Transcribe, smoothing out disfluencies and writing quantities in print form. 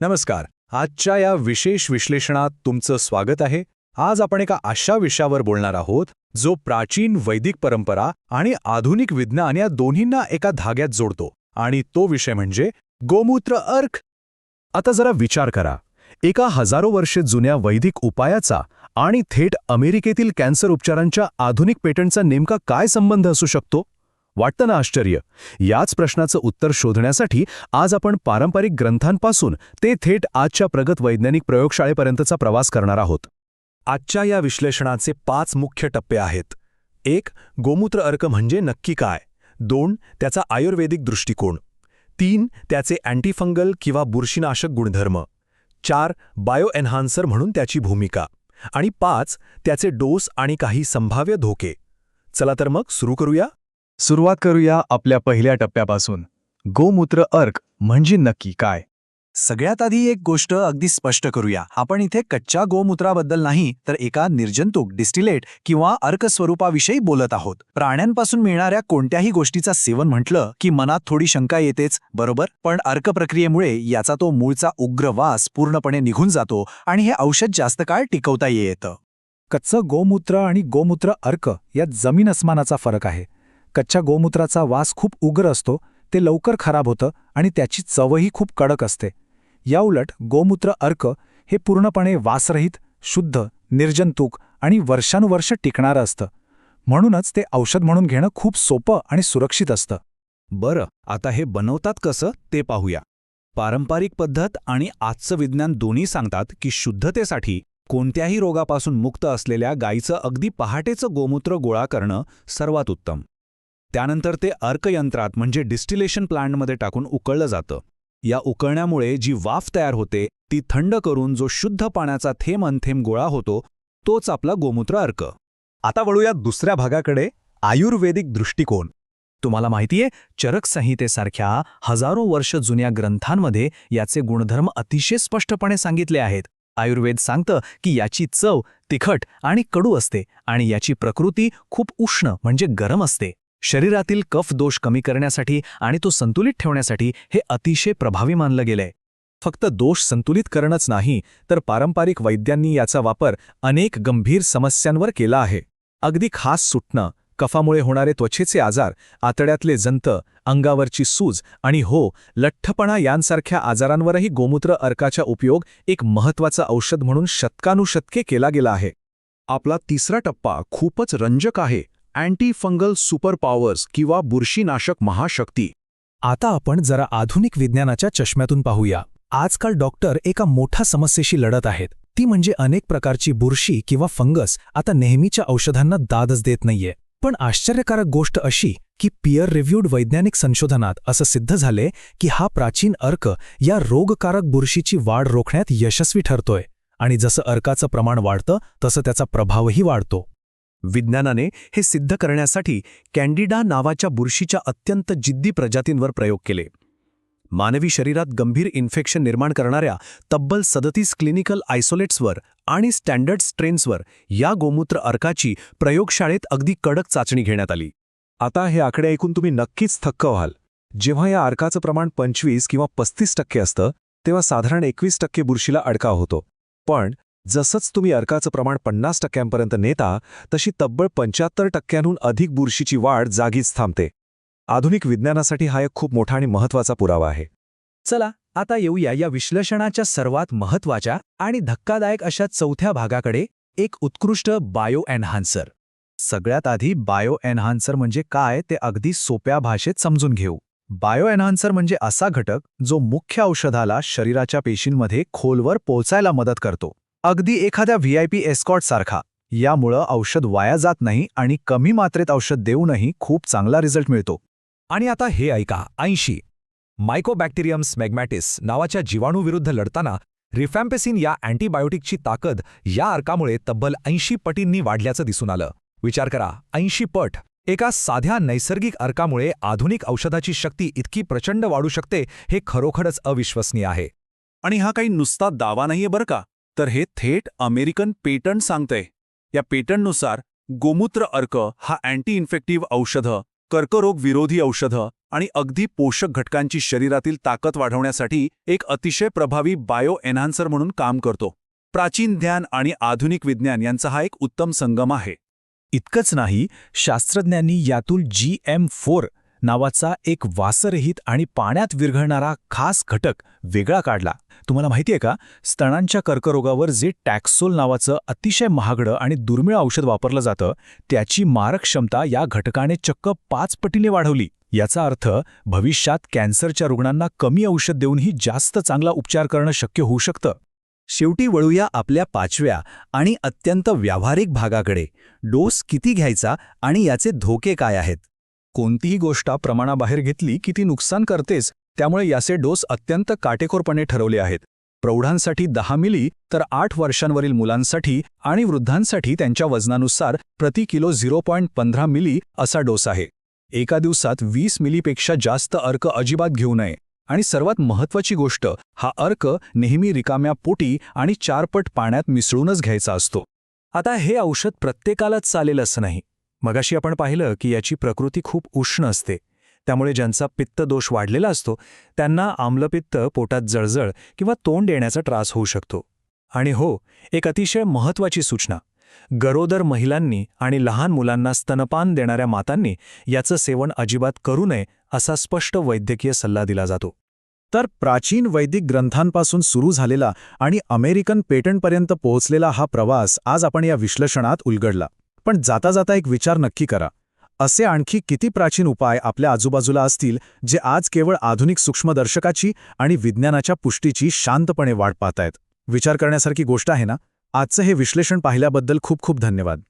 नमस्कार. आजच्या या विशेष विश्लेषणात तुमचं स्वागत आहे. आज आपण एका अशा विषयावर बोलणार आहोत जो प्राचीन वैदिक परंपरा आणि आधुनिक विज्ञान या दोन्हींना एका धाग्यात जोडतो, आणि तो विषय म्हणजे गोमूत्र अर्क. आता जरा विचार करा, एका हजारो वर्षे जुन्या वैदिक उपायाचा आणि थेट अमेरिकेतील कॅन्सर उपचारांच्या आधुनिक पेटंटचा नेमका काय संबंध असू शकतो? वाटतं ना आश्चर्य? याच प्रश्नाचं उत्तर शोधण्यासाठी आज आपण पारंपरिक ग्रंथांपासून ते थेट आजच्या प्रगत वैज्ञानिक प्रयोगशाळेपर्यंतचा प्रवास करणार आहोत. आजच्या या विश्लेषणाचे 5 मुख्य टप्पे आहेत. 1. गोमूत्र अर्क म्हणजे नक्की काय? 2. त्याचा आयुर्वेदिक दृष्टिकोन. 3. त्याचे अँटीफंगल किंवा बुरशीनाशक गुणधर्म. 4. बायो एन्हान्सर म्हणून त्याची भूमिका. आणि 5. त्याचे डोस आणि काही संभाव्य धोके. चला तर मग सुरू करूया. सुरुवात करूया आपल्या पहिल्या टप्प्यापासून. गोमूत्र अर्क म्हणजे नक्की काय? सगळ्यात आधी एक गोष्ट अगदी स्पष्ट करूया. आपण इथे कच्च्या गोमूत्राबद्दल नाही, तर एका निर्जंतुक डिस्टिलेट किंवा अर्क स्वरूपाविषयी बोलत आहोत. प्राण्यांपासून मिळणाऱ्या कोणत्याही गोष्टीचा सेवन म्हटलं की मनात थोडी शंका येतेच, बरोबर? पण अर्क प्रक्रियेमुळे याचा तो मूळचा उग्र वास पूर्णपणे निघून जातो आणि हे औषध जास्त काळ टिकवता येतं. कच्चं गोमूत्र आणि गोमूत्र अर्क यात जमीन अस्मानाचा फरक आहे. कच्च्या गोमूत्राचा वास खूप उग्र असतो, ते लवकर खराब होतं आणि त्याची चवही खूप कडक असते. याउलट गोमूत्र अर्क हे पूर्णपणे वासरहित, शुद्ध, निर्जंतुक आणि वर्षानुवर्ष टिकणारं असतं. म्हणूनच ते औषध म्हणून घेणं खूप सोपं आणि सुरक्षित असतं. बरं, आता हे बनवतात कसं ते पाहूया. पारंपरिक पद्धत आणि आजचं विज्ञान दोन्ही सांगतात की शुद्धतेसाठी कोणत्याही रोगापासून मुक्त असलेल्या गायीचं अगदी पहाटेचं गोमूत्र गोळा करणं सर्वात उत्तम. त्यानंतर ते अर्कयंत्रात म्हणजे डिस्टिलेशन प्लांटमध्ये टाकून उकळलं जातं. या उकळण्यामुळे जी वाफ तयार होते ती थंड करून जो शुद्ध पाण्याचा थेंब अनथेंब गोळा होतो, तोच आपला गोमूत्र अर्क. आता वळूया दुसऱ्या भागाकडे, आयुर्वेदिक दृष्टिकोन. तुम्हाला माहितीये, चरक संहितेसारख्या हजारो वर्ष जुन्या ग्रंथांमध्ये याचे गुणधर्म अतिशय स्पष्टपणे सांगितले आहेत. आयुर्वेद सांगतं की याची चव तिखट आणि कडू असते आणि याची प्रकृती खूप उष्ण म्हणजे गरम असते. शरीरातील कफ दोष कमी करण्यासाठी आणि तो संतुलित ठेवण्यासाठी हे अतिशय प्रभावी मानलं गेलंय. फक्त दोष संतुलित करणंच नाही, तर पारंपरिक वैद्यांनी याचा वापर अनेक गंभीर समस्यांवर केला आहे. अगदी खास सुटणं, कफामुळे होणारे त्वचेचे आजार, आतड्यातले जंत, अंगावरची सूज आणि लठ्ठपणा यांसारख्या आजारांवरही गोमूत्र अर्काचा उपयोग एक महत्त्वाचं औषध म्हणून शतकानुशतके केला गेला आहे. आपला तिसरा टप्पा खूपच रंजक आहे, अँटी फंगल सुपर पॉवर्स किंवा बुरशीनाशक महाशक्ती. आता आपण जरा आधुनिक विज्ञानाच्या चष्म्यातून पाहूया. आजकाल डॉक्टर एका मोठ्या समस्येशी लढत आहेत, ती म्हणजे अनेक प्रकारची बुरशी किंवा फंगस आता नेहमीच्या औषधांना दादच देत नाहीये. पण आश्चर्यकारक गोष्ट अशी की पीअर रिव्ह्यूड वैज्ञानिक संशोधनात असं सिद्ध झाले की हा प्राचीन अर्क या रोगकारक बुरशीची वाढ रोखण्यात यशस्वी ठरतोय. आणि जसं अर्काचं प्रमाण वाढतं तसं त्याचा प्रभावही वाढतो. विज्ञानाने हे सिद्ध करण्यासाठी कॅन्डिडा नावाच्या बुरशीच्या अत्यंत जिद्दी प्रजातींवर प्रयोग केले. मानवी शरीरात गंभीर इन्फेक्शन निर्माण करणाऱ्या तब्बल 37 क्लिनिकल आयसोलेट्सवर आणि स्टँडर्ड स्ट्रेन्सवर या गोमूत्र अर्काची प्रयोगशाळेत अगदी कडक चाचणी घेण्यात आली. आता हे आकडे ऐकून तुम्ही नक्कीच थक्क व्हाल. जेव्हा या अर्काचं प्रमाण 25 किंवा 35% असतं, तेव्हा साधारण 21% बुरशीला अडकाव होतो. पण जसंच तुम्ही अर्काचं प्रमाण 50% नेता, तशी तब्बल 75% अधिक बुरशीची वाढ जागीच थांबते. आधुनिक विज्ञानासाठी हा एक खूप मोठा आणि महत्त्वाचा पुरावा आहे. चला आता येऊया या विश्लेषणाच्या सर्वात महत्त्वाच्या आणि धक्कादायक अशा चौथ्या भागाकडे, एक उत्कृष्ट बायो एन्हान्सर. सगळ्यात आधी बायो एन्हान्सर म्हणजे काय ते अगदी सोप्या भाषेत समजून घेऊ. बायो एन्हान्सर म्हणजे असा घटक जो मुख्य औषधाला शरीराच्या पेशींमध्ये खोलवर पोहोचायला मदत करतो, अगदी एखाद्या VIP एस्कॉर्ट सारखा. यामुळं औषध वाया जात नाही आणि कमी मात्रेत औषध देऊनही खूप चांगला रिझल्ट मिळतो. आणि आता हे ऐका, 80 मायकोबॅक्टेरियम स्मॅग्मॅटिस नावाच्या जीवाणूविरुद्ध लढताना रिफॅम्पेसिन या अँटीबायोटिकची ताकद या अर्कामुळे तब्बल 80 पटींनी वाढल्याचं दिसून आलं. विचार करा, 80 पट. एका साध्या नैसर्गिक अर्कामुळे आधुनिक औषधाची शक्ती इतकी प्रचंड वाढू शकते, हे खरोखरच अविश्वसनीय आहे. आणि हा काही नुसता दावा नाहीये बरं का, तर हे थेट अमेरिकन पेटंट सांगतंय. या पेटंटनुसार गोमूत्र अर्क हा अँटी इन्फेक्टिव्ह औषधं, कर्करोग विरोधी औषधं आणि अगदी पोषक घटकांची शरीरातील ताकद वाढवण्यासाठी एक अतिशय प्रभावी बायो एन्हान्सर म्हणून काम करतो. प्राचीन ज्ञान आणि आधुनिक विज्ञान यांचा हा एक उत्तम संगम आहे. इतकंच नाही, शास्त्रज्ञांनी यातून GM4 नावाचा एक वासरहित आणि पाण्यात विरघळणारा खास घटक वेगळा काढला. तुम्हाला माहितीये का, स्तनांच्या कर्करोगावर जे टॅक्सोल नावाचं अतिशय महागडं आणि दुर्मिळ औषध वापरलं जातं, त्याची मारक क्षमता या घटकाने चक्क 5 पटीने वाढवली. याचा अर्थ भविष्यात कॅन्सरच्या रुग्णांना कमी औषध देऊनही जास्त चांगला उपचार करणं शक्य होऊ शकतं. शेवटी वळूया आपल्या 5व्या आणि अत्यंत व्यावहारिक भागाकडे. डोस किती घ्यायचा आणि याचे धोके काय आहेत? कोणतीही गोष्ट प्रमाणाबाहेर घेतली की ती नुकसान करतेच, त्यामुळे याचे डोस अत्यंत काटेकोरपणे ठरवले आहेत. प्रौढांसाठी 10 मिली तर 8 वर्षांवरील मुलांसाठी आणि वृद्धांसाठी त्यांच्या वजनानुसार प्रति किलो 0.15 मिली असा डोस आहे. एका दिवसात 20 मिलीपेक्षा जास्त अर्क अजिबात घेऊ नये. आणि सर्वात महत्त्वाची गोष्ट, हा अर्क नेहमी रिकाम्या पोटी आणि 4 पट पाण्यात मिसळूनच घ्यायचा असतो. आता हे औषध प्रत्येकालाच चालेल असं नाही. मगाशी आपण पाहिलं की याची प्रकृती खूप उष्ण असते, त्यामुळे ज्यांचा पित्त दोष वाढलेला असतो त्यांना आम्लपित्त, पोटात जळजळ किंवा तोंड येण्याचा त्रास होऊ शकतो. आणि हो, एक अतिशय महत्त्वाची सूचना, गरोदर महिलांनी आणि लहान मुलांना स्तनपान देणाऱ्या मातांनी याचं सेवन अजिबात करू नये असा स्पष्ट वैद्यकीय सल्ला दिला जातो. तर प्राचीन वैदिक ग्रंथांपासून सुरू झालेला आणि अमेरिकन पेटंटपर्यंत पोहोचलेला हा प्रवास आज आपण या विश्लेषणात उलगडला. पण जाता जाता एक विचार नक्की करा, असे आणखी किती प्राचीन उपाय आपल्या आजूबाजूला असतील जे आज केवळ आधुनिक सूक्ष्मदर्शकाची आणि विज्ञानाच्या पुष्टीची शांतपणे वाट पाहतायत? विचार करण्यासारखी गोष्ट आहे ना? आजचं हे विश्लेषण पाहिल्याबद्दल खूप खूप धन्यवाद.